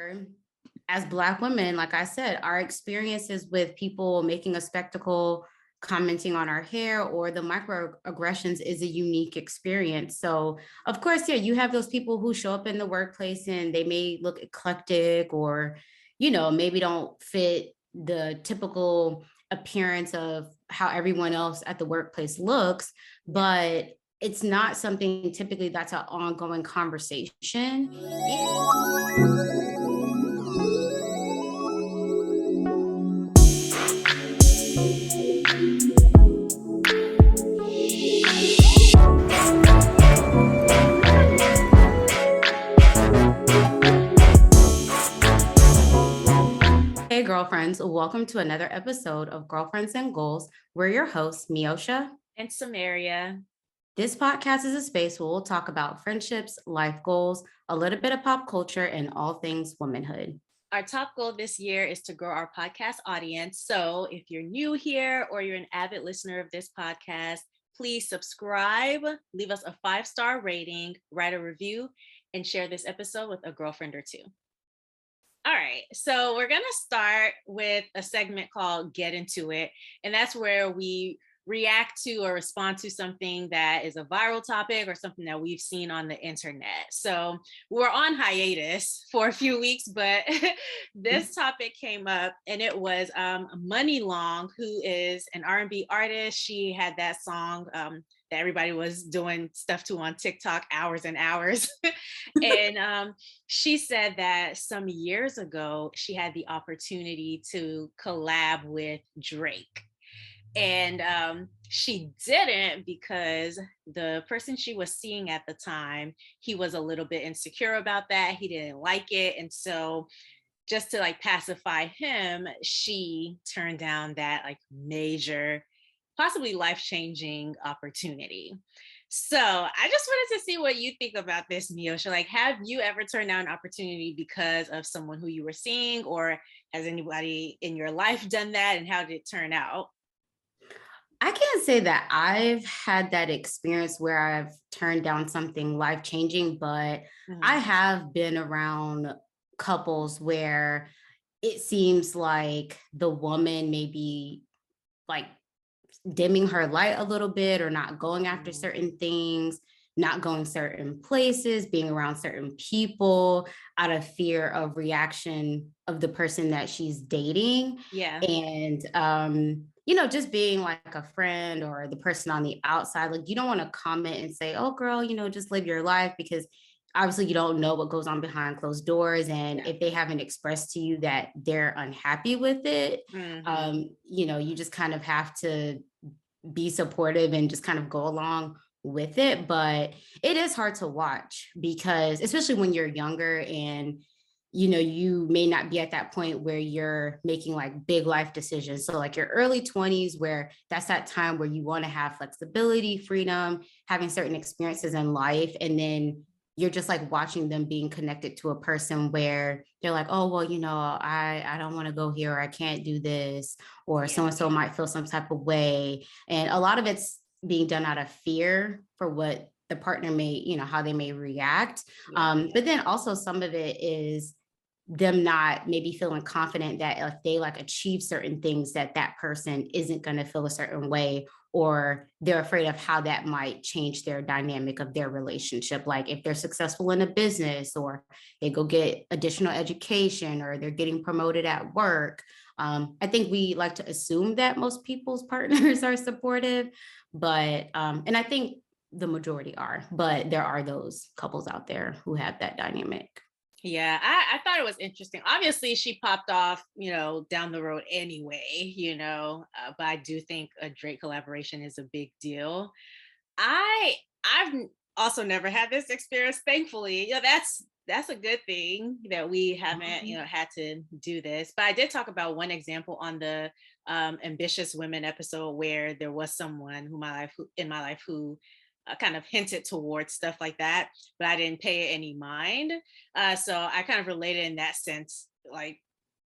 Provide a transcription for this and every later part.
However, as Black women, like I said, our experiences with people making a spectacle, commenting on our hair, or the microaggressions is a unique experience. So, of course, yeah, you have those people who show up in the workplace and they may look eclectic or, maybe don't fit the typical appearance of how everyone else at the workplace looks, but it's not something typically that's an ongoing conversation. Hey, girlfriends, welcome to another episode of Girlfriends and Goals. We're your hosts, Miosha and Samaria. This podcast is a space where we'll talk about friendships, life goals, a little bit of pop culture, and all things womanhood. Our top goal this year is to grow our podcast audience. So if you're new here or you're an avid listener of this podcast, please subscribe, leave us a 5-star rating, write a review, and share this episode with a girlfriend or two. All right, so we're going to start with a segment called Get Into It. And that's where we react to or respond to something that is a viral topic or something that we've seen on the internet. So we're on hiatus for a few weeks, but this topic came up, and it was Money Long, who is an R&B artist. She had that song that everybody was doing stuff to on TikTok hours and hours. And she said that some years ago, she had the opportunity to collab with Drake. And she didn't because the person she was seeing at the time, he was a little bit insecure about that. He didn't like it. And so just to pacify him, she turned down that major, possibly life-changing opportunity. So I just wanted to see what you think about this, Miosha. Have you ever turned down an opportunity because of someone who you were seeing, or has anybody in your life done that, and how did it turn out? I can't say that I've had that experience where I've turned down something life changing, but I have been around couples where it seems like the woman may be dimming her light a little bit or not going after certain things, not going certain places, being around certain people out of fear of reaction of the person that she's dating. Yeah. And just being like a friend or the person on the outside, you don't want to comment and say, oh girl, just live your life, because obviously you don't know what goes on behind closed doors. And if they haven't expressed to you that they're unhappy with it, you just kind of have to be supportive and just kind of go along with it. But it is hard to watch, because especially when you're younger and you may not be at that point where you're making big life decisions. So your early 20s, where that's that time where you want to have flexibility, freedom, having certain experiences in life. And then you're just watching them being connected to a person where they're like, oh, well, I don't want to go here, or I can't do this, or so-and-so might feel some type of way. And a lot of it's being done out of fear for what the partner may, how they may react. But then also some of it is them not maybe feeling confident that if they achieve certain things, that person isn't going to feel a certain way, or they're afraid of how that might change their dynamic of their relationship. If they're successful in a business, or they go get additional education, or they're getting promoted at work. I think we like to assume that most people's partners are supportive, but and I think the majority are, but there are those couples out there who have that dynamic. Yeah, I thought it was interesting. Obviously, she popped off, down the road anyway, but I do think a Drake collaboration is a big deal. I've also never had this experience, thankfully. That's a good thing that we haven't, had to do this. But I did talk about one example on the Ambitious Women episode, where there was someone in my life who kind of hinted towards stuff like that, but I didn't pay it any mind. So I kind of related in that sense,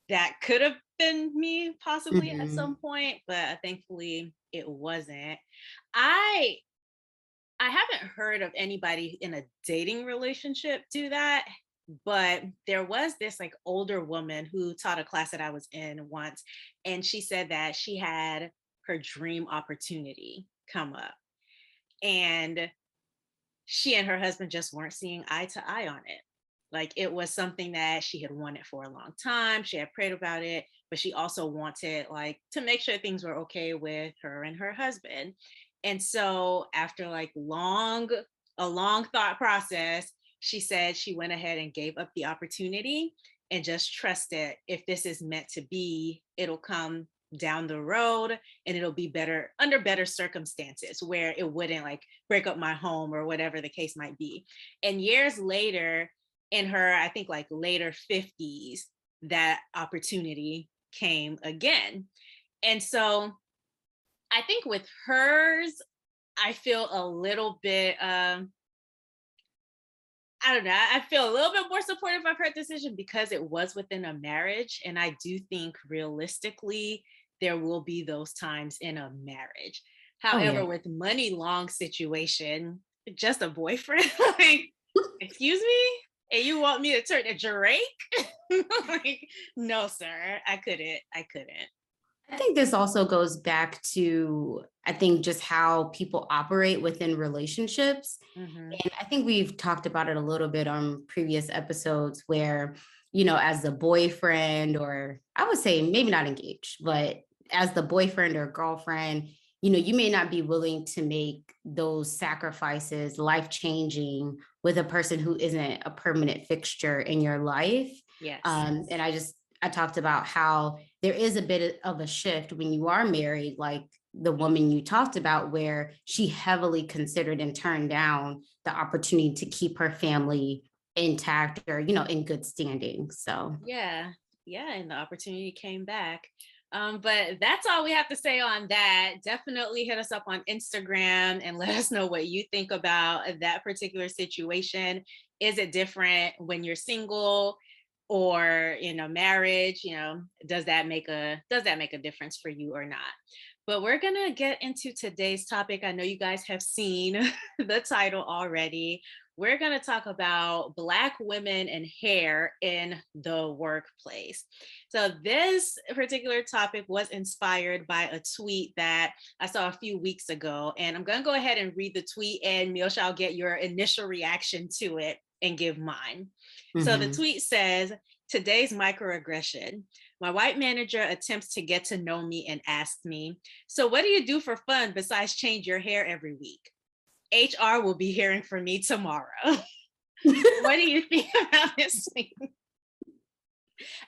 that could have been me possibly at some point, but thankfully it wasn't. I haven't heard of anybody in a dating relationship do that. But there was this like older woman who taught a class that I was in once, and she said that she had her dream opportunity come up, and she and her husband just weren't seeing eye to eye on it. Like it was something that she had wanted for a long time. She had prayed about it, but she also wanted like to make sure things were okay with her and her husband. And so after like a long thought process, she said she went ahead and gave up the opportunity and just trusted if this is meant to be, it'll come down the road and it'll be better under better circumstances where it wouldn't like break up my home or whatever the case might be. And years later, in her, I think like later 50s, that opportunity came again. And so I think with hers, I feel a little bit I don't know. I feel a little bit more supportive of her decision because it was within a marriage. And I do think realistically, there will be those times in a marriage. Oh However, yeah. with money long situation, just a boyfriend, like, excuse me? And you want me to turn to Drake? Like, no, sir, I couldn't. I couldn't. I think this also goes back to, I think, just how people operate within relationships. Hmm. And I think we've talked about it a little bit on previous episodes where, as the boyfriend, or I would say maybe not engaged, but as the boyfriend or girlfriend, you may not be willing to make those sacrifices, life changing, with a person who isn't a permanent fixture in your life. Yes. And I talked about how there is a bit of a shift when you are married, like the woman you talked about, where she heavily considered and turned down the opportunity to keep her family intact or, in good standing. So, Yeah. Yeah. And the opportunity came back. But that's all we have to say on that. Definitely hit us up on Instagram and let us know what you think about that particular situation. Is it different when you're single or in a marriage? Does that make a difference for you or not? But we're gonna get into today's topic. I know you guys have seen the title already. We're going to talk about Black women and hair in the workplace. So, this particular topic was inspired by a tweet that I saw a few weeks ago. And I'm going to go ahead and read the tweet, and Milsha, I'll get your initial reaction to it and give mine. So, the mhm. tweet says, "Today's microaggression. My white manager attempts to get to know me and asks me, 'So, what do you do for fun besides change your hair every week?' HR will be hearing from me tomorrow." What do you think about this thing?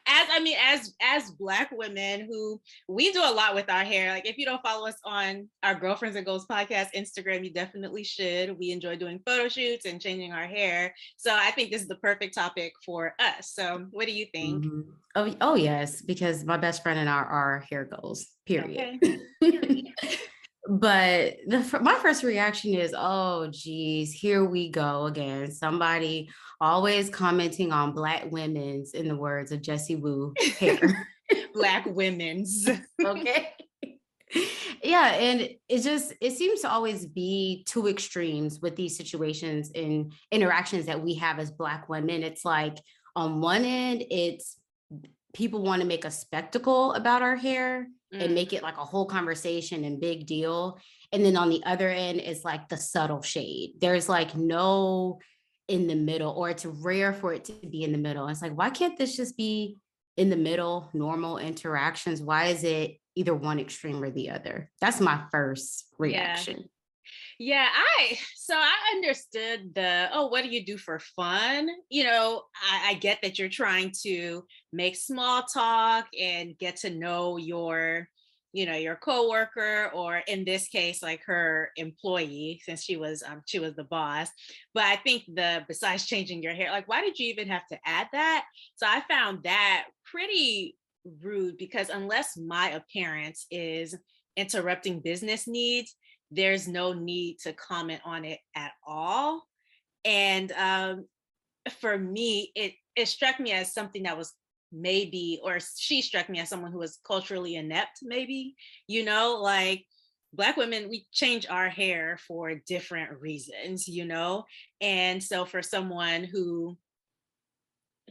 As Black women who we do a lot with our hair. Like if you don't follow us on our Girlfriends and Goals podcast Instagram, you definitely should. We enjoy doing photo shoots and changing our hair. So I think this is the perfect topic for us. So what do you think? Mhm. Oh, yes, because my best friend and I are hair goals, period. Okay. But my first reaction is, oh, geez, here we go again. Somebody always commenting on Black women's, in the words of Jessie Woo, hair. Black women's. Okay. Yeah, and it seems to always be two extremes with these situations and interactions that we have as Black women. It's like on one end, it's people want to make a spectacle about our hair and Mm, make it like a whole conversation and big deal. And then on the other end, it's like the subtle shade. There's like no in the middle, or it's rare for it to be in the middle. It's like, why can't this just be in the middle, normal interactions? Why is it either one extreme or the other? That's my first yeah. reaction. Yeah, I understood what do you do for fun? I get that you're trying to make small talk and get to know your coworker, or in this case, like her employee, since she was the boss. But I think the besides changing your hair, like why did you even have to add that? So I found that pretty rude because unless my appearance is interrupting business needs, there's no need to comment on it at all. And for me, it struck me as something that was maybe, or she struck me as someone who was culturally inept, maybe, like Black women, we change our hair for different reasons. And so for someone who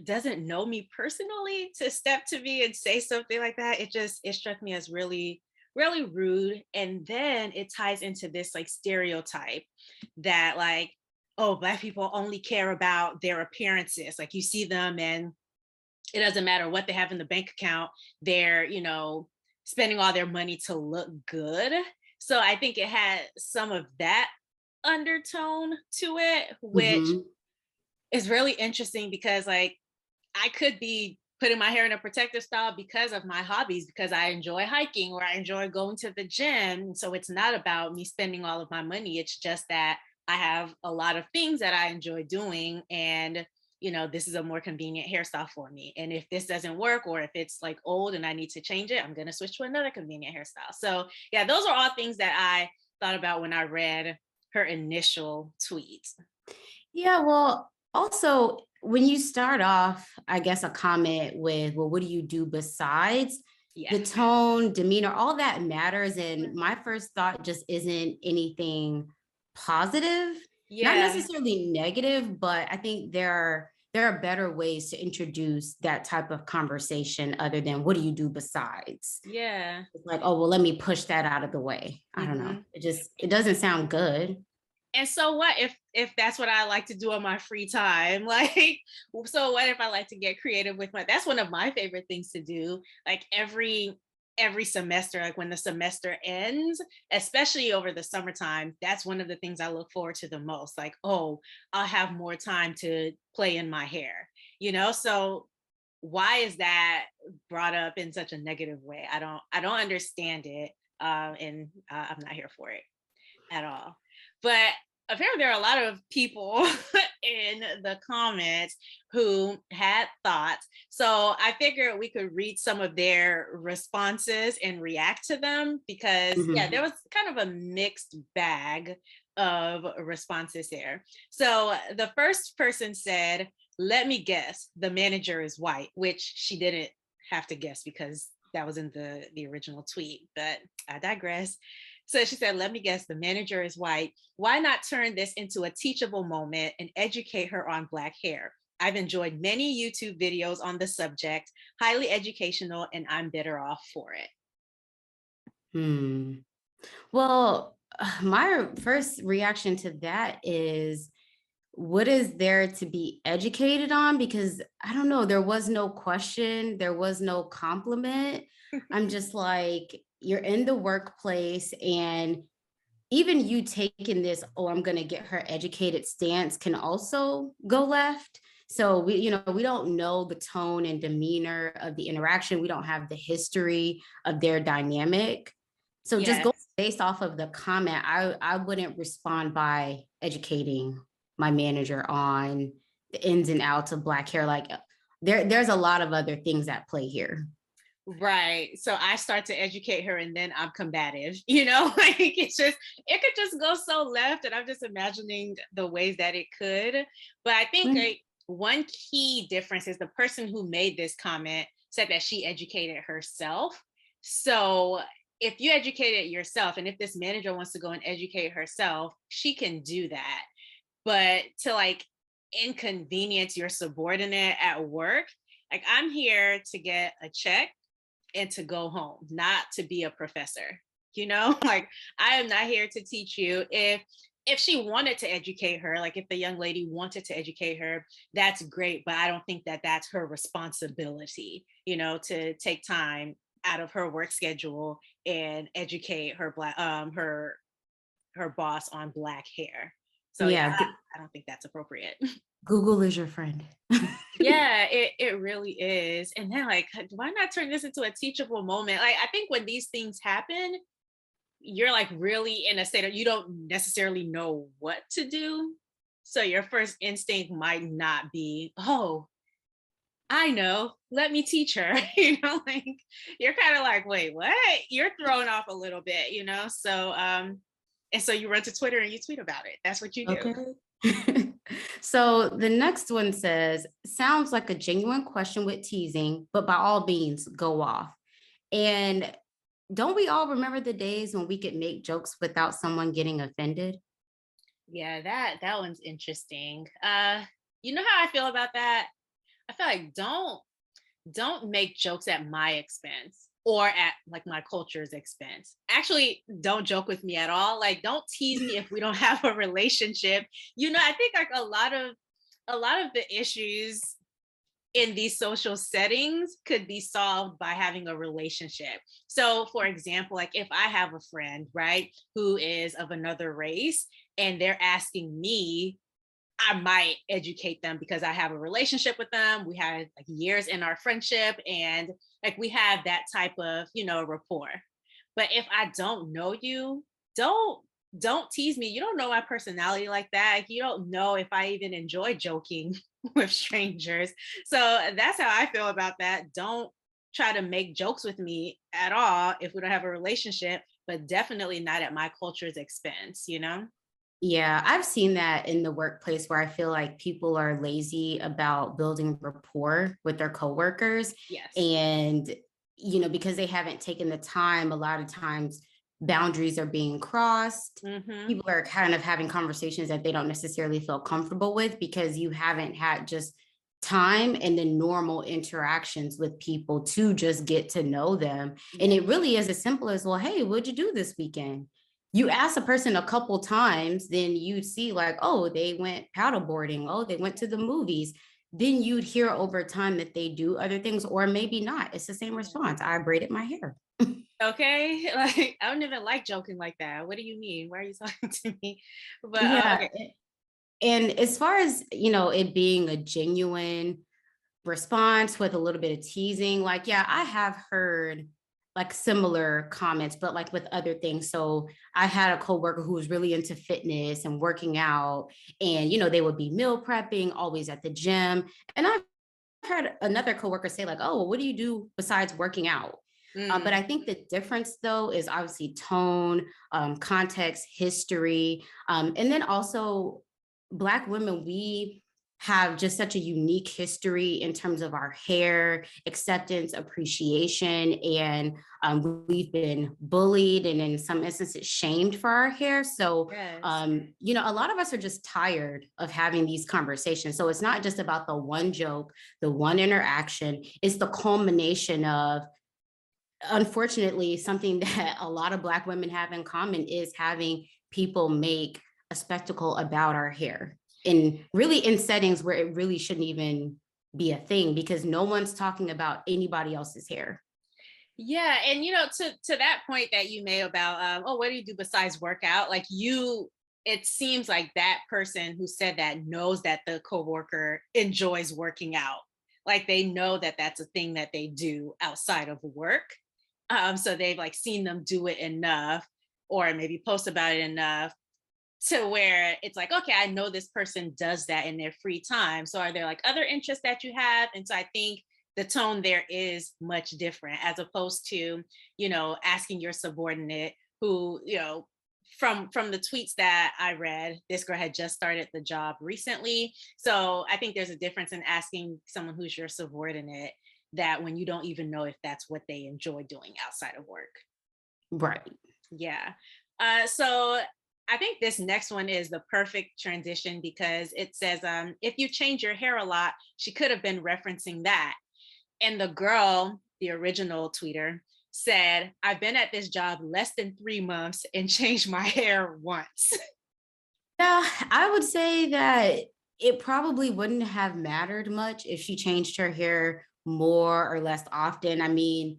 doesn't know me personally to step to me and say something like that. It struck me as really, really rude. And then it ties into this like stereotype that like, oh, Black people only care about their appearances. Like you see them and it doesn't matter what they have in the bank account, they're, spending all their money to look good. So I think it had some of that undertone to it, which Hmm. is really interesting because like I could be putting my hair in a protective style because of my hobbies, because I enjoy hiking or I enjoy going to the gym. So it's not about me spending all of my money. It's just that I have a lot of things that I enjoy doing. And, this is a more convenient hairstyle for me. And if this doesn't work or if it's like old and I need to change it, I'm going to switch to another convenient hairstyle. So, yeah, those are all things that I thought about when I read her initial tweet. Yeah, well, also when you start off, I guess a comment with, well, what do you do besides? Yeah. The tone, demeanor, all that matters. And my first thought just isn't anything positive, not Yeah. necessarily negative, but I think there are better ways to introduce that type of conversation other than what do you do besides? Yeah. It's like, oh, well, let me push that out of the way. I don't know. Hmm. It doesn't sound good. And so what if that's what I like to do on my free time? Like, so what if I like to get creative with that's one of my favorite things to do. Like every semester, like when the semester ends, especially over the summertime, that's one of the things I look forward to the most. Like, oh, I'll have more time to play in my hair, So why is that brought up in such a negative way? I don't understand it. And I'm not here for it at all. But apparently, there are a lot of people in the comments who had thoughts. So I figured we could read some of their responses and react to them because, yeah, Mhm. there was kind of a mixed bag of responses there. So the first person said, let me guess, the manager is white, which she didn't have to guess because that was in the original tweet, but I digress. So she said, let me guess, the manager is white. Why not turn this into a teachable moment and educate her on Black hair? I've enjoyed many YouTube videos on the subject, highly educational, and I'm better off for it. Hmm. Well, my first reaction to that is what is there to be educated on? Because I don't know, there was no question, there was no compliment. I'm just like, you're in the workplace, and even you taking this, oh, I'm going to get her educated stance can also go left. So we don't know the tone and demeanor of the interaction. We don't have the history of their dynamic. So just go Yes. based off of the comment, I wouldn't respond by educating my manager on the ins and outs of Black hair. Like there's a lot of other things at play here. Right. So I start to educate her and then I'm combative, like it could just go so left. And I'm just imagining the ways that it could. But I think Mm. like one key difference is the person who made this comment said that she educated herself. So if you educate it yourself, and if this manager wants to go and educate herself, she can do that. But to like inconvenience your subordinate at work, like I'm here to get a check and to go home, not to be a professor. Like I am not here to teach you. If she wanted to educate her, like if the young lady wanted to educate her, that's great. But I don't think that that's her responsibility, to take time out of her work schedule and educate her boss on Black hair. So yeah, Yeah, I don't think that's appropriate. Google is your friend. Yeah, it really is. And then like, why not turn this into a teachable moment? Like I think when these things happen, you're like really in a state of you don't necessarily know what to do. So your first instinct might not be, oh, I know, let me teach her. Like you're kind of like, wait, what? You're thrown off a little bit, So and so you run to Twitter and you tweet about it. That's what you do. Okay. So the next one says, sounds like a genuine question with teasing, but by all means, go off. And don't we all remember the days when we could make jokes without someone getting offended? Yeah, that one's interesting. You know how I feel about that? I feel like don't make jokes at my expense or at like my culture's expense. Actually, don't joke with me at all. Like, don't tease me if we don't have a relationship. I think like a lot of the issues in these social settings could be solved by having a relationship. So, for example, like if I have a friend, right, who is of another race and they're asking me, I might educate them because I have a relationship with them. We had like years in our friendship and like we have that type of, rapport. But if I don't know you, don't don't tease me. You don't know my personality like that. Like, you don't know if I even enjoy joking with strangers. So that's how I feel about that. Don't try to make jokes with me at all if we don't have a relationship, but definitely not at my culture's expense. Yeah, I've seen that in the workplace where I feel like people are lazy about building rapport with their coworkers. Yes. And, because they haven't taken the time, a lot of times boundaries are being crossed. Hmm. People are kind of having conversations that they don't necessarily feel comfortable with because you haven't had just time and the normal interactions with people to just get to know them. And Yeah. it really is as simple as, well, hey, what'd you do this weekend? You ask a person a couple times, then you'd see like, oh, they went paddleboarding, oh, they went to the movies. Then you'd hear over time that they do other things, or maybe not. It's the same response. I braided my hair. Okay. Like, I don't even like joking like that. What do you mean? Why are you talking to me? But Yeah. okay. And as far as, it being a genuine response with a little bit of teasing, like, yeah, I have heard like similar comments, but like with other things. So I had a coworker who was really into fitness and working out, and they would be meal prepping, always at the gym. And I've heard another coworker say, like, oh, well, what do you do besides working out? But Mm, I think the difference, though, is obviously tone, context, history, and then also Black women, we have just such a unique history in terms of our hair, acceptance, appreciation, and we've been bullied and in some instances shamed for our hair. So, yes. a lot of us are just tired of having these conversations. So it's not just about the one joke, the one interaction, it's the culmination of, unfortunately, something that a lot of Black women have in common is having people make a spectacle about our hair, and really in settings where it really shouldn't even be a thing because no one's talking about anybody else's hair. Yeah, and to that point that you made about oh, what do you do besides work out? Like, it seems like that person who said that knows that the coworker enjoys working out. Like, they know that that's a thing that they do outside of work. So they've like seen them do it enough, or maybe post about it enough to where it's like, okay, I know this person does that in their free time. So are there like other interests that you have? And so I think the tone there is much different as opposed to, asking your subordinate who, from the tweets that I read, this girl had just started the job recently. So I think there's a difference in asking someone who's your subordinate that when you don't even know if that's what they enjoy doing outside of work. Right. Yeah. So I think this next one is the perfect transition because it says, if you change your hair a lot, she could have been referencing that. And the girl, the original tweeter, said, I've been at this job less than 3 months and changed my hair once. Yeah, I would say that it probably wouldn't have mattered much if she changed her hair more or less often. I mean,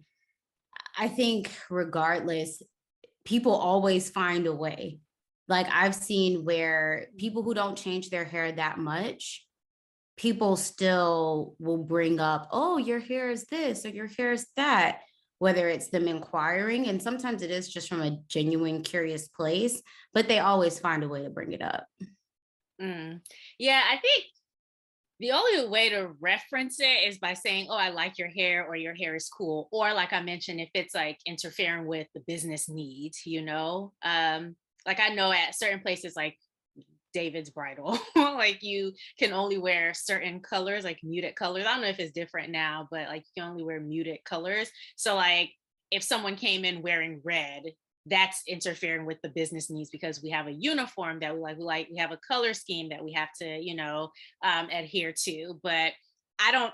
I think regardless, people always find a way. Like, I've seen where people who don't change their hair that much, people still will bring up, oh, your hair is this or your hair is that, whether it's them inquiring. And sometimes it is just from a genuine, curious place, but they always find a way to bring it up. Mm. Yeah, I think the only way to reference it is by saying, oh, I like your hair or your hair is cool. Or like I mentioned, if it's like interfering with the business needs. Like I know at certain places like David's Bridal, like you can only wear certain colors, like muted colors. I don't know if it's different now, but like you can only wear muted colors. So like if someone came in wearing red, that's interfering with the business needs because we have a uniform that we have a color scheme that we have to, adhere to. But I don't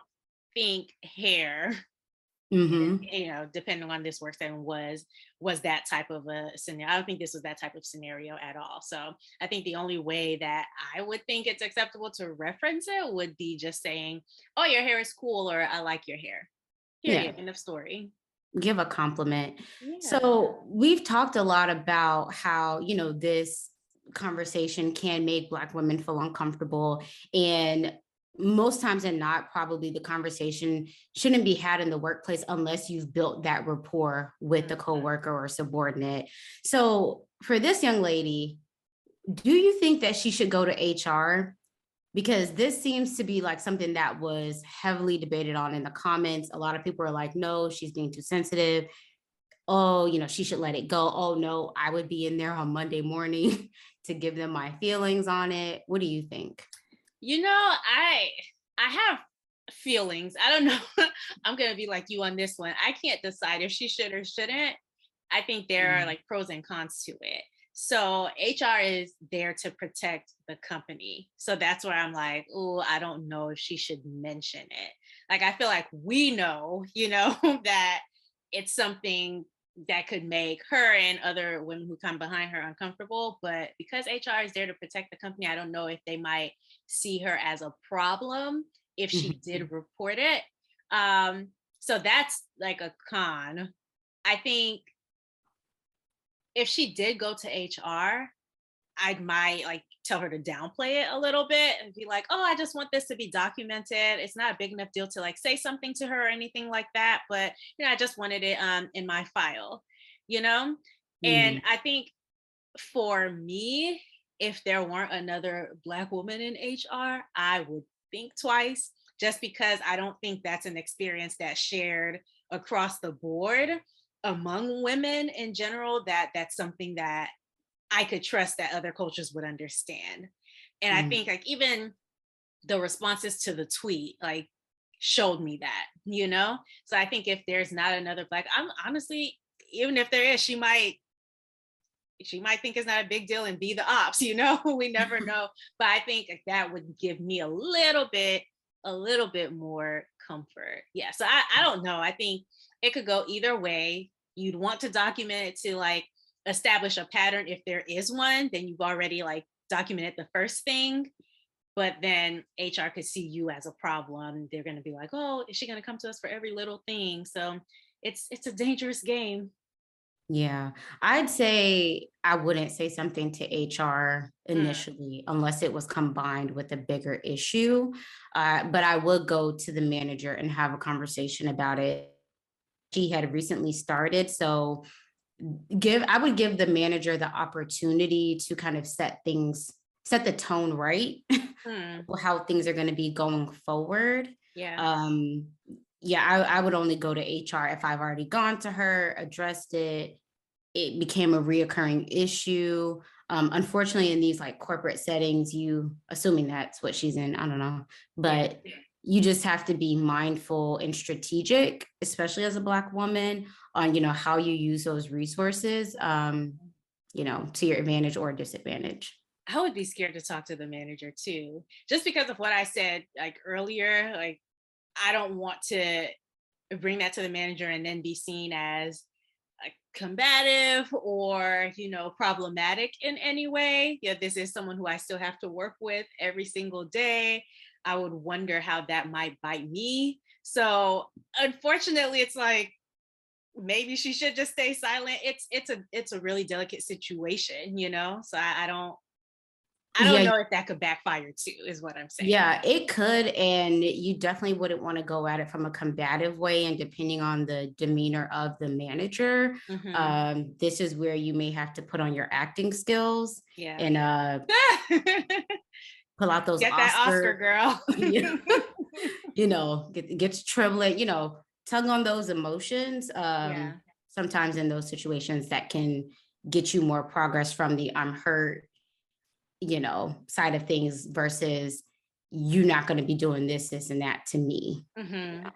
think hair, Mm-hmm. depending on this work setting was that type of a scenario. I don't think this was that type of scenario at all. So I think the only way that I would think it's acceptable to reference it would be just saying, "Oh, your hair is cool," or "I like your hair." Yeah. Period. End of story. Give a compliment. Yeah. So we've talked a lot about how, this conversation can make Black women feel uncomfortable. And most times than not, probably the conversation shouldn't be had in the workplace unless you've built that rapport with the coworker or subordinate. So for this young lady, do you think that she should go to HR? Because this seems to be like something that was heavily debated on in the comments. A lot of people are like, no, she's being too sensitive. Oh, she should let it go. Oh, no, I would be in there on Monday morning to give them my feelings on it. What do you think? I have feelings. I don't know. I'm gonna be like you on this one. I can't decide if she should or shouldn't. I think there are like pros and cons to it. So HR is there to protect the company. So that's where I'm like, oh, I don't know if she should mention it. Like I feel like we know, that it's something that could make her and other women who come behind her uncomfortable. But because HR is there to protect the company, I don't know if they might see her as a problem if she Mhm. did report it. So that's like a con. I think if she did go to HR, I might like tell her to downplay it a little bit and be like, oh, I just want this to be documented. It's not a big enough deal to like say something to her or anything like that. But I just wanted it in my file, you know? And Mm. I think for me, if there weren't another Black woman in HR, I would think twice just because I don't think that's an experience that's shared across the board among women in general, that's something that I could trust that other cultures would understand. And I Mm. think like even the responses to the tweet like showed me that. So I think if there's not another Black, I'm honestly, even if there is, she might think it's not a big deal and be the ops. We never know. But I think that would give me a little bit more comfort. Yeah. So I don't know. I think it could go either way. You'd want to document it to like establish a pattern. If there is one, then you've already like documented the first thing. But then HR could see you as a problem. They're going to be like, oh, is she going to come to us for every little thing? So it's a dangerous game. Yeah, I'd say I wouldn't say something to HR Mm, initially unless it was combined with a bigger issue. But I would go to the manager and have a conversation about it. She had recently started, so I would give the manager the opportunity to kind of set the tone right, mm, how things are going to be going forward. yeah. Um, yeah, I would only go to HR if I've already gone to her, addressed it. It became a reoccurring issue. Unfortunately, in these like corporate settings, assuming that's what she's in, I don't know, Yeah. but you just have to be mindful and strategic, especially as a Black woman, on how you use those resources, to your advantage or disadvantage. I would be scared to talk to the manager too, just because of what I said like earlier. Like, I don't want to bring that to the manager and then be seen as like combative or problematic in any way. Yeah, this is someone who I still have to work with every single day. I would wonder how that might bite me. So unfortunately, it's like maybe she should just stay silent. It's a really delicate situation. So I don't Yeah, know if that could backfire too, is what I'm saying. yeah, it could. And you definitely wouldn't want to go at it from a combative way. And depending on the demeanor of the manager, Hmm. this is where you may have to put on your acting skills Yeah. and pull out those Get that Oscar, Oscar, girl. get to trembling, tug on those emotions. Yeah. Sometimes in those situations that can get you more progress from the I'm hurt, side of things versus you not going to be doing this and that to me. Hmm.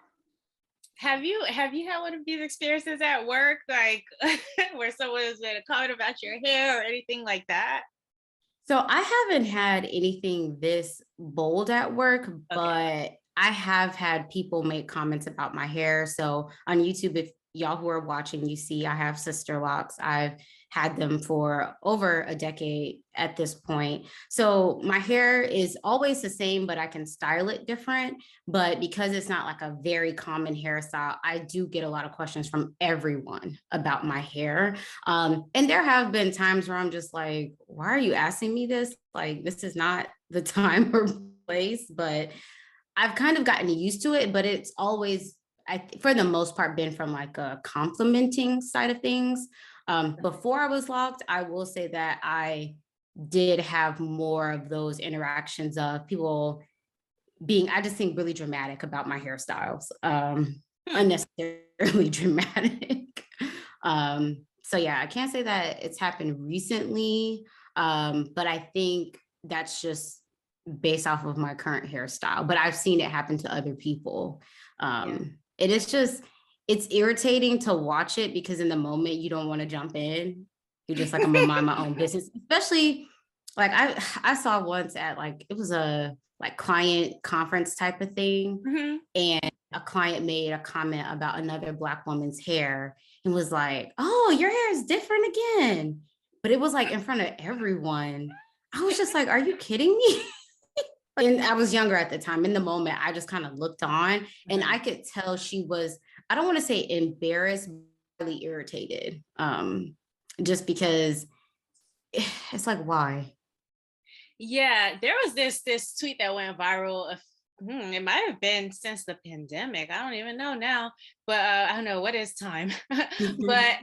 Have you had one of these experiences at work, like where someone has made a comment about your hair or anything like that? So I haven't had anything this bold at work, Okay. but I have had people make comments about my hair. So on YouTube, if y'all who are watching, you see I have sister locks. I've had them for over a decade at this point. So my hair is always the same, but I can style it different. But because it's not like a very common hairstyle, I do get a lot of questions from everyone about my hair. And there have been times where I'm just like, why are you asking me this? Like, this is not the time or place, but I've kind of gotten used to it, but it's always, for the most part, been from like a complimenting side of things. Before I was locked, I will say that I did have more of those interactions of people being, I just think, really dramatic about my hairstyles, unnecessarily dramatic. So yeah, I can't say that it's happened recently, but I think that's just based off of my current hairstyle, but I've seen it happen to other people. It is just, it's irritating to watch it because in the moment you don't want to jump in. You're just like, I'm gonna mind my own business. Especially like I saw once at like, it was a like client conference type of thing. Mm-hmm. And a client made a comment about another Black woman's hair and was like, oh, your hair is different again. But it was like in front of everyone. I was just like, are you kidding me? And I was younger at the time. In the moment, I just kind of looked on and I could tell she was, I don't want to say embarrassed, but really irritated. Just because it's like, why? Yeah, there was this tweet that went viral. It might have been since the pandemic. I don't even know now, but I don't know what is time. But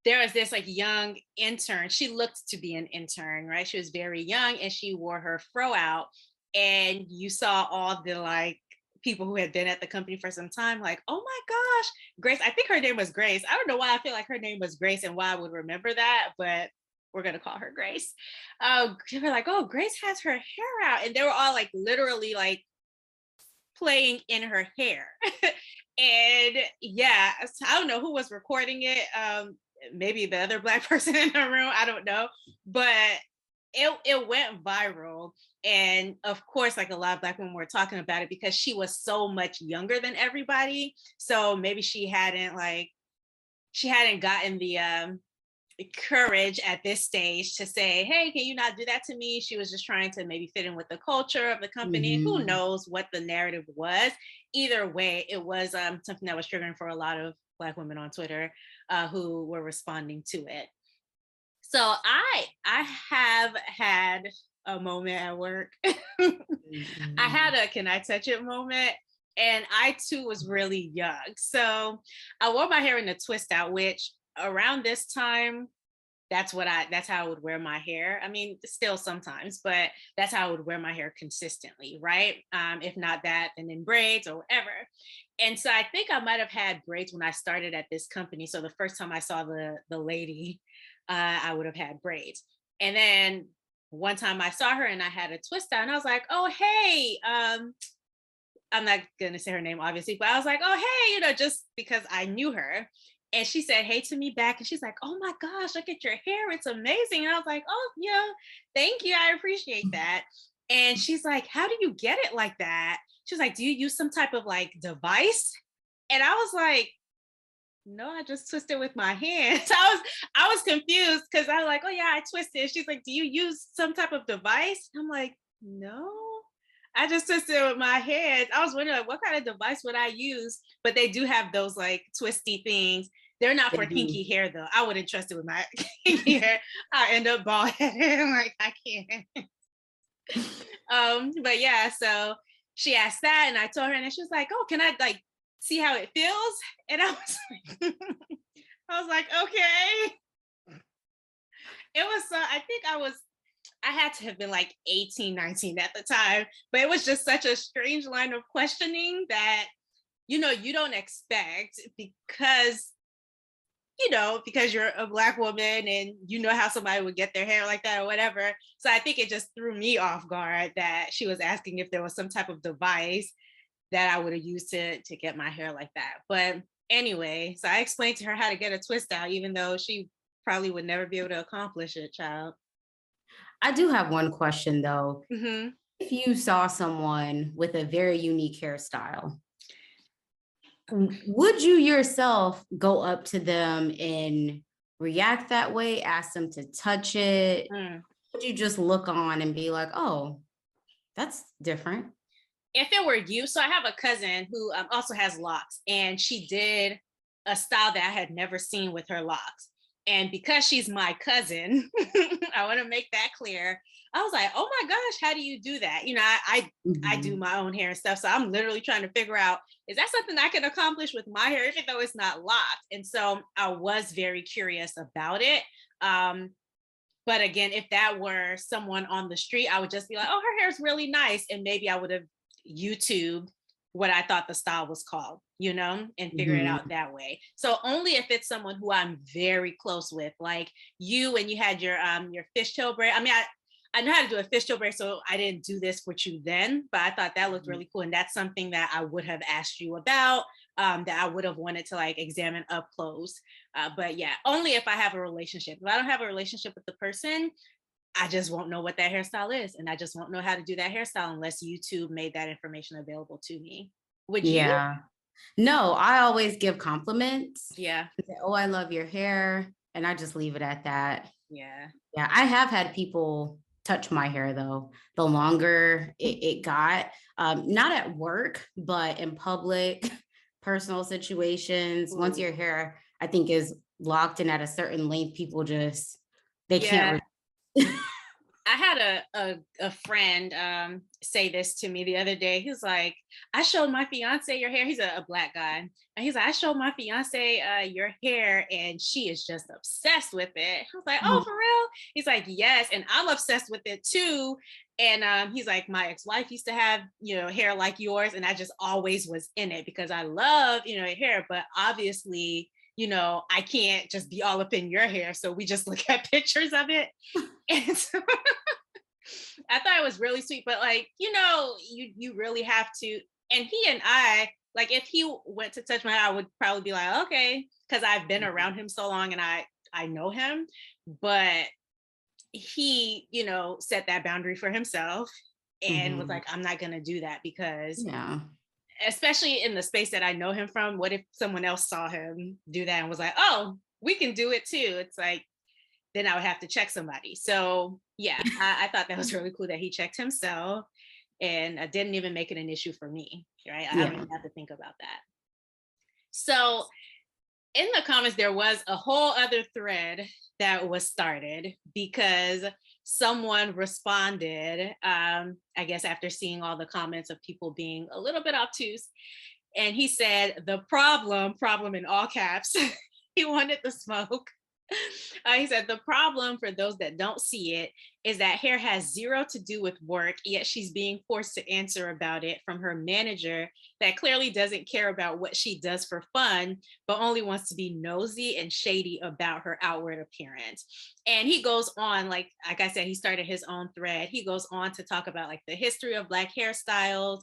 there was this like young intern. She looked to be an intern, right? She was very young and she wore her fro out. And you saw all the like people who had been at the company for some time, like, oh my gosh, Grace. I think her name was Grace. I don't know why I feel like her name was Grace and why I would remember that, but we're gonna call her Grace. They were like, oh, Grace has her hair out. And they were all like literally like playing in her hair. And yeah, I don't know who was recording it. Maybe the other Black person in the room, I don't know. But it went viral. And of course, like a lot of Black women were talking about it because she was so much younger than everybody. So maybe she hadn't gotten the courage at this stage to say, hey, can you not do that to me? She was just trying to maybe fit in with the culture of the company. Who knows what the narrative was? Either way, it was something that was triggering for a lot of Black women on Twitter who were responding to it. So I have had a moment at work. I had a can I touch it moment. And I too was really young. So I wore my hair in a twist out, which around this time, that's how I would wear my hair. I mean, still sometimes, but that's how I would wear my hair consistently, right? If not that, then in braids or whatever. And so I think I might have had braids when I started at this company. So the first time I saw the lady, I would have had braids. And then one time I saw her and I had a twist out and I was like, oh, hey, I'm not going to say her name, obviously, but I was like, oh, hey, just because I knew her. And she said, hey to me back. And she's like, oh my gosh, look at your hair. It's amazing. And I was like, oh, thank you. I appreciate that. And she's like, how do you get it like that? She's like, do you use some type of like device? And I was like, no, I just twisted with my hands. I was confused because I was like, oh yeah, I twisted. She's like, do you use some type of device? I'm like, no, I just twisted with my hands. I was wondering like, what kind of device would I use? But they do have those like twisty things. They're not for kinky hair though. I wouldn't trust it with my kinky hair. I end up bald headed. I'm like, I can't. But yeah, so she asked that and I told her and she was like, oh, can I like see how it feels? And I was like, okay. It was I think I had to have been like 18, 19 at the time, but it was just such a strange line of questioning that, you don't expect because you're a Black woman and how somebody would get their hair like that or whatever. So I think it just threw me off guard that she was asking if there was some type of device that I would have used to get my hair like that. But anyway, so I explained to her how to get a twist out, even though she probably would never be able to accomplish it, child. I do have one question though. Mm-hmm. If you saw someone with a very unique hairstyle, would you yourself go up to them and react that way, ask them to touch it? Mm. Would you just look on and be like, oh, that's different? If it were you, so I have a cousin who also has locks, and she did a style that I had never seen with her locks. And because she's my cousin, I want to make that clear. I was like, oh my gosh, how do you do that? I do Mhm. my own hair and stuff. So I'm literally trying to figure out, is that something I can accomplish with my hair, even though it's not locked? And so I was very curious about it. Um, but again, if that were someone on the street, I would just be like, oh, her hair is really nice. And maybe I would have YouTube what I thought the style was called, and figure it out Mhm. that way. So only if it's someone who I'm very close with, like you, and you had your fishtail braid. I mean, I know how to do a fishtail braid, so I didn't do this with you then, but I thought that looked really cool. And that's something that I would have asked you about, that I would have wanted to like examine up close. But yeah, only if I have a relationship. If I don't have a relationship with the person, I just won't know what that hairstyle is. And I just won't know how to do that hairstyle unless YouTube made that information available to me. Would you? Yeah. No, I always give compliments. Yeah. I say, oh, I love your hair. And I just leave it at that. Yeah. Yeah, I have had people touch my hair though. The longer it got, not at work, but in public, personal situations. Once Ooh. your hair, I think, is locked in at a certain length, people just they Yeah. can't. Re- I had a friend say this to me the other day. He was like, I showed my fiance your hair. He's a black guy. And he's like, I showed my fiance your hair, and she is just obsessed with it. I was like, oh, for real? He's like, yes. And I'm obsessed with it too. And he's like, my ex-wife used to have, hair like yours. And I just always was in it because I love, hair. But obviously, I can't just be all up in your hair. So we just look at pictures of it. And so I thought it was really sweet, but like, you really have to. And he and I, like, if he went to touch my hair, I would probably be like, okay, because I've been around him so long and I know him. But he, set that boundary for himself and was Mhm. like, I'm not gonna do that because Yeah. especially in the space that I know him from, what if someone else saw him do that and was like, oh, we can do it too? It's like, then I would have to check somebody. So yeah, I thought that was really cool that he checked himself, and I didn't even make it an issue for me, right? I don't Yeah. even have to think about that. So in the comments, there was a whole other thread that was started because someone responded, I guess after seeing all the comments of people being a little bit obtuse, and he said, the problem in all caps, he wanted the smoke. He said, the problem for those that don't see it is that hair has zero to do with work, yet she's being forced to answer about it from her manager that clearly doesn't care about what she does for fun, but only wants to be nosy and shady about her outward appearance. And he goes on, like I said, he started his own thread. He goes on to talk about like the history of Black hairstyles.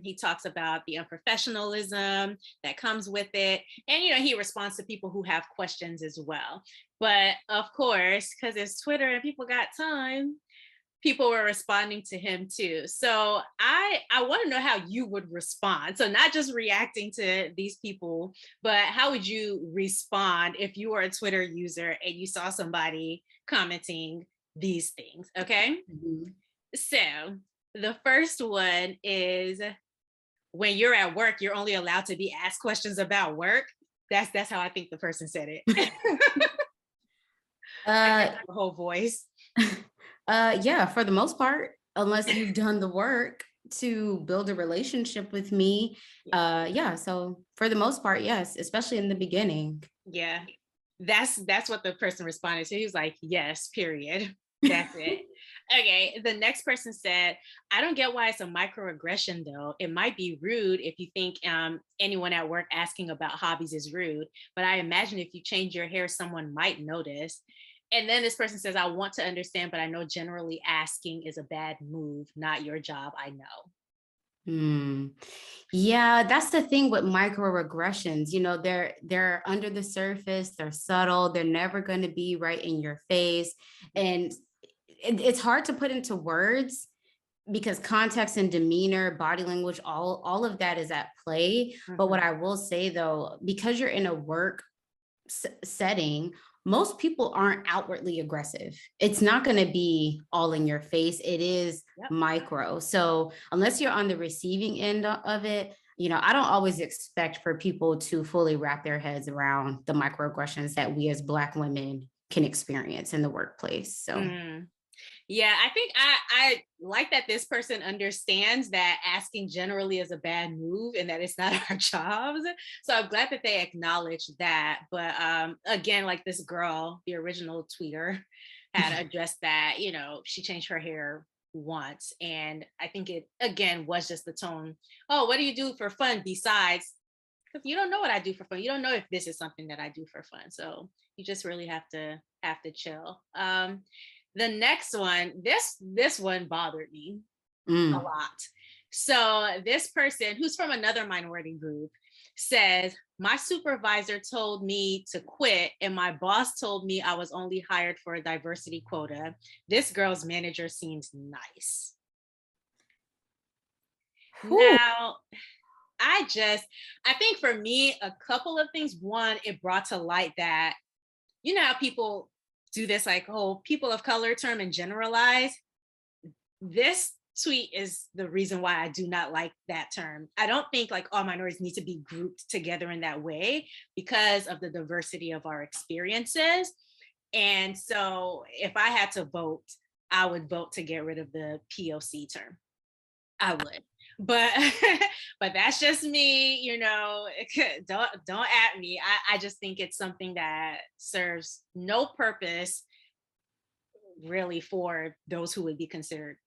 He talks about the unprofessionalism that comes with it. And, he responds to people who have questions as well. But of course, because it's Twitter and people got time, people were responding to him too. So I want to know how you would respond. So not just reacting to these people, but how would you respond if you were a Twitter user and you saw somebody commenting these things? Okay. Mhm. So the first one is, when you're at work, you're only allowed to be asked questions about work. That's how I think the person said it. I Uh, can't do the whole voice. yeah, for the most part, unless you've done the work to build a relationship with me. Yeah, so for the most part, yes, especially in the beginning. Yeah. That's what the person responded to. He was like, yes, period. That's it. Okay. The next person said, I don't get why it's a microaggression though. It might be rude if you think anyone at work asking about hobbies is rude, but I imagine if you change your hair, someone might notice. And then this person says, I want to understand, but I know generally asking is a bad move, not your job. I know. Hmm. Yeah, that's the thing with microaggressions. They're under the surface, they're subtle, they're never going to be right in your face. And it's hard to put into words because context and demeanor, body language, all of that is at play. But what I will say though, because you're in a work setting, most people aren't outwardly aggressive. It's not going to be all in your face. It is micro. So unless you're on the receiving end of it, I don't always expect for people to fully wrap their heads around the microaggressions that we as Black women can experience in the workplace. So yeah, I think I like that this person understands that asking generally is a bad move and that it's not our jobs. So I'm glad that they acknowledge that. But again, like this girl, the original tweeter, had addressed that, she changed her hair once. And I think it, again, was just the tone. Oh, what do you do for fun besides? Because you don't know what I do for fun. You don't know if this is something that I do for fun. So you just really have to chill. The next one, this one bothered me a lot. So this person, who's from another minority group, says, my supervisor told me to quit and my boss told me I was only hired for a diversity quota. This girl's manager seems nice. Now, I think for me, a couple of things. One, it brought to light that, how people do this, like, oh, people of color term and generalize. This tweet is the reason why I do not like that term. I don't think like all minorities need to be grouped together in that way because of the diversity of our experiences. And so if I had to vote, I would vote to get rid of the POC term. I would. But but that's just me, don't at me. I just think it's something that serves no purpose really for those who would be considered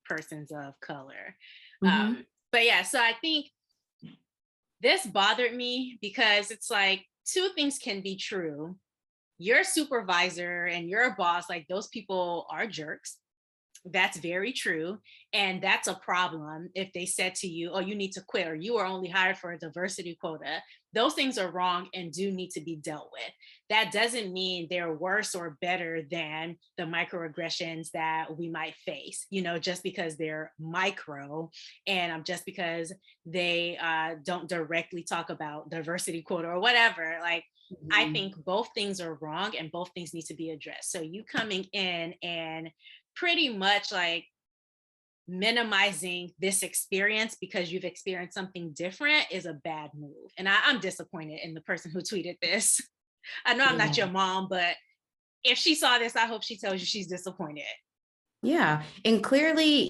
persons of color. But yeah, so I think this bothered me because it's like two things can be true. Your supervisor and your boss, like those people are jerks. That's very true. And that's a problem if they said to you, oh, you need to quit, or you are only hired for a diversity quota. Those things are wrong and do need to be dealt with. That doesn't mean they're worse or better than the microaggressions that we might face, just because they're micro and just because they don't directly talk about diversity quota or whatever. Like, I think both things are wrong and both things need to be addressed. So you coming in and pretty much like minimizing this experience because you've experienced something different is a bad move. And I'm disappointed in the person who tweeted this. I know I'm not your mom, but if she saw this, I hope she tells you she's disappointed. Yeah. And clearly,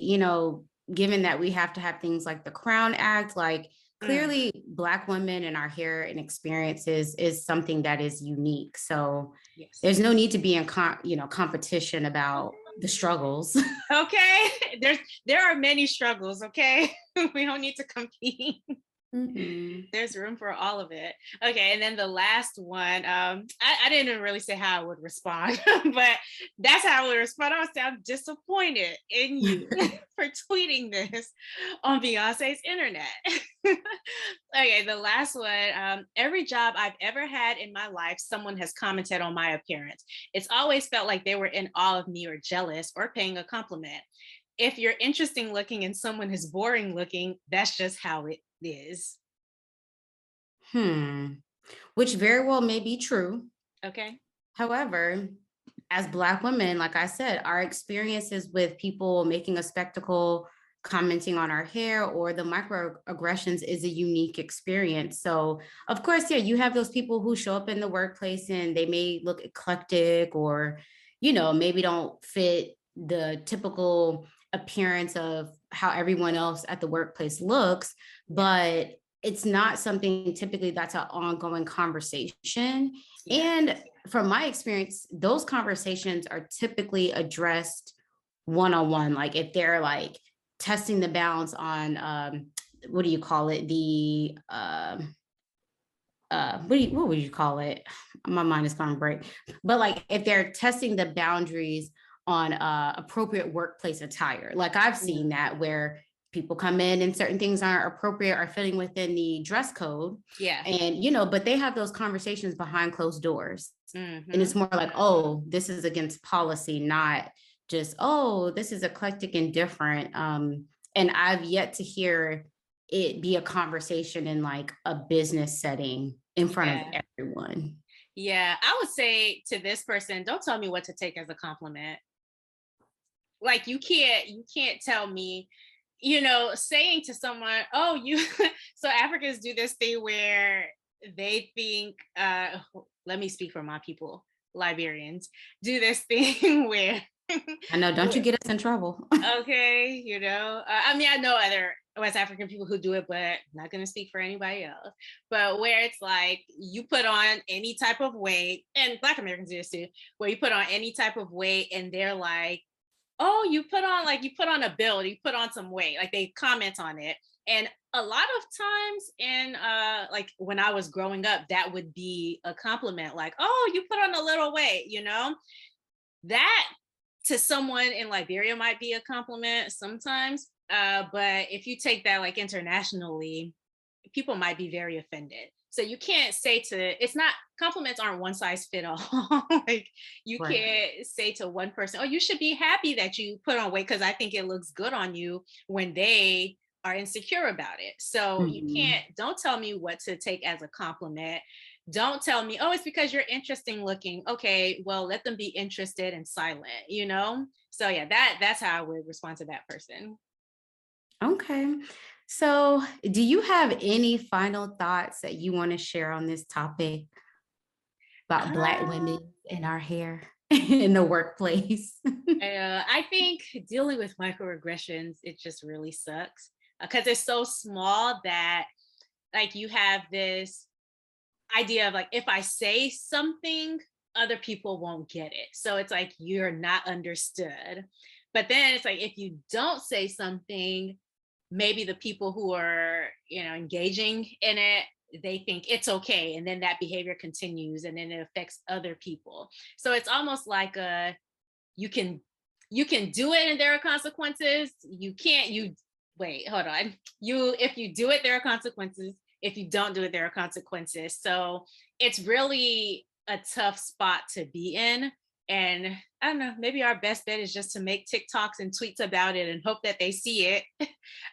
given that we have to have things like the Crown Act, like clearly Black women and our hair and experiences is something that is unique. So there's no need to be in competition about the struggles. Okay. There are many struggles. Okay. We don't need to compete. There's room for all of it. Okay. And then the last one, I didn't really say how I would respond, but that's how I would respond. I would say, I'm disappointed in you for tweeting this on Beyonce's internet. Okay. The last one, every job I've ever had in my life, someone has commented on my appearance. It's always felt like they were in awe of me or jealous or paying a compliment. If you're interesting looking and someone is boring looking, that's just how it is. Which very well may be true. Okay. However, as Black women, like I said, our experiences with people making a spectacle, commenting on our hair, or the microaggressions is a unique experience. So of course, you have those people who show up in the workplace and they may look eclectic or, maybe don't fit the typical appearance of how everyone else at the workplace looks, but it's not something typically that's an ongoing conversation. And from my experience, those conversations are typically addressed one-on-one. Like if they're like testing the balance on, what do you call it? What would you call it? My mind is going to break. But like if they're testing the boundaries on appropriate workplace attire. Like I've seen that where people come in and certain things aren't appropriate or fitting within the dress code. Yeah. And, but they have those conversations behind closed doors. And it's more like, oh, this is against policy, not, just, oh, this is eclectic and different. And I've yet to hear it be a conversation in like a business setting in front of Yeah. everyone. Yeah. I would say to this person, don't tell me what to take as a compliment. Like you can't tell me, saying to someone, oh, you so Africans do this thing where they think, let me speak for my people, Liberians do this thing where I know, don't you get us in trouble? okay, I mean, I know other West African people who do it, but I'm not going to speak for anybody else. But where it's like you put on any type of weight, and Black Americans do this too, where you put on any type of weight and they're like, oh, you put on a build, you put on some weight, like they comment on it. And a lot of times in like when I was growing up, that would be a compliment, like, oh, you put on a little weight, that to someone in Liberia might be a compliment sometimes. But if you take that like internationally, people might be very offended. So you can't say it's not, compliments aren't one size fit all. Like you Right. can't say to one person, oh, you should be happy that you put on weight because I think it looks good on you, when they are insecure about it. So you Mhm. don't tell me what to take as a compliment. Don't tell me, oh, it's because you're interesting looking. Okay, well, let them be interested and silent. So yeah, that's how I would respond to that person. Okay. So, do you have any final thoughts that you want to share on this topic about Black Uh, women in our hair in the workplace? I think dealing with microaggressions, it just really sucks because it's so small that like you have this idea of like, if I say something, other people won't get it. So it's like you're not understood. But then it's like if you don't say something, maybe the people who are, engaging in it, they think it's okay. And then that behavior continues and then it affects other people. So it's almost like you can you can do it and there are consequences. You can't you Wait, hold on. If you do it, there are consequences. If you don't do it, there are consequences. So it's really a tough spot to be in. And I don't know, maybe our best bet is just to make TikToks and tweets about it and hope that they see it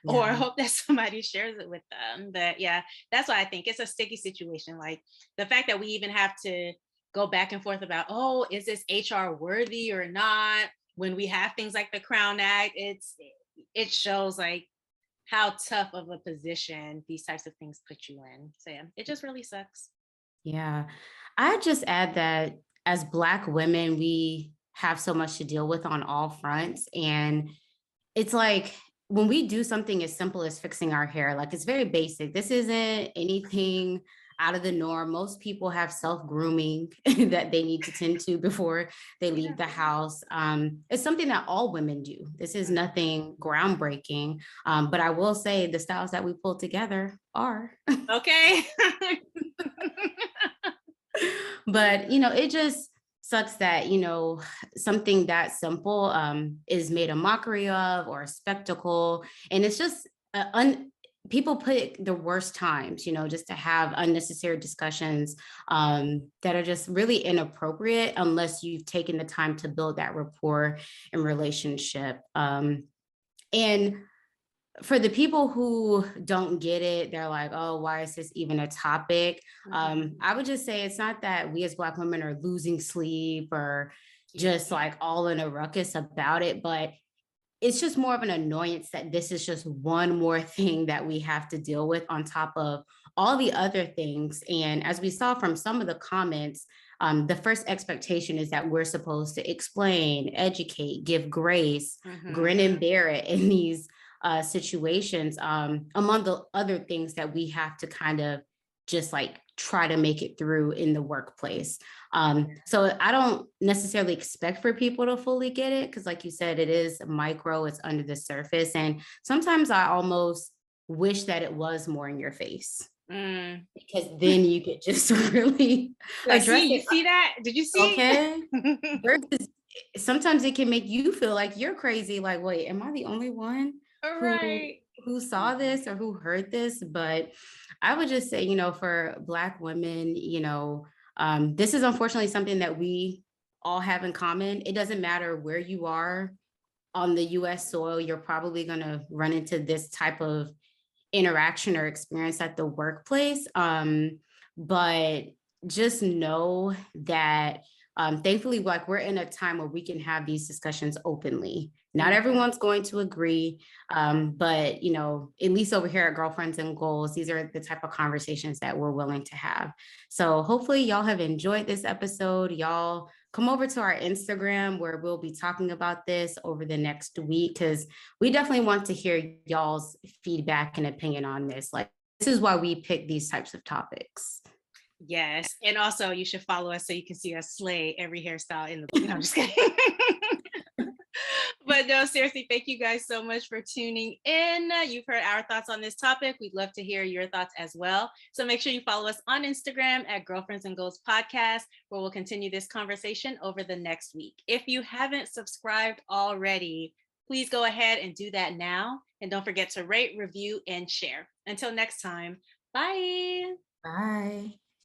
or Yeah. hope that somebody shares it with them. But yeah, that's why I think it's a sticky situation. Like the fact that we even have to go back and forth about, oh, is this HR worthy or not? When we have things like the Crown Act, it shows like how tough of a position these types of things put you in. So yeah, it just really sucks. Yeah. I just add that as Black women, we have so much to deal with on all fronts. And it's like when we do something as simple as fixing our hair, like it's very basic. This isn't anything out of the norm. Most people have self grooming that they need to tend to before they Yeah. leave the house. It's something that all women do. This is nothing groundbreaking. But I will say the styles that we pull together are. Okay. But it just sucks that something that simple is made a mockery of or a spectacle, and it's just people put the worst times just to have unnecessary discussions that are just really inappropriate unless you've taken the time to build that rapport and relationship. And for the people who don't get it, they're like, oh, why is this even a topic? Mhm. I would just say it's not that we as Black women are losing sleep or Yeah. just like all in a ruckus about it, but it's just more of an annoyance that this is just one more thing that we have to deal with on top of all the other things. And as we saw from some of the comments, the first expectation is that we're supposed to explain, educate, give grace, Mhm. grin and bear it in these situations, among the other things that we have to kind of just like try to make it through in the workplace. So I don't necessarily expect for people to fully get it because, like you said, it is micro, it's under the surface. And sometimes I almost wish that it was more in your face Mm. because then you could just really Like, see, address you it. see that? Did you see? Okay. Versus sometimes it can make you feel like you're crazy. Like, wait, am I the only one All who right. who saw this or who heard this? But I would just say, for Black women, this is unfortunately something that we all have in common. It doesn't matter where you are on the US soil, you're probably going to run into this type of interaction or experience at the workplace. But just know that thankfully, like we're in a time where we can have these discussions openly. Not everyone's going to agree, but you know, at least over here at Girlfriends and Goals, these are the type of conversations that we're willing to have. So hopefully, y'all have enjoyed this episode. Y'all come over to our Instagram where we'll be talking about this over the next week because we definitely want to hear y'all's feedback and opinion on this. Like, this is why we pick these types of topics. Yes. And also you should follow us so you can see us slay every hairstyle in the book. No, I'm just kidding. But no, seriously, thank you guys so much for tuning in. You've heard our thoughts on this topic. We'd love to hear your thoughts as well. So make sure you follow us on Instagram at Girlfriends and Goals Podcast, where we'll continue this conversation over the next week. If you haven't subscribed already, please go ahead and do that now. And don't forget to rate, review, and share. Until next time, bye. Bye.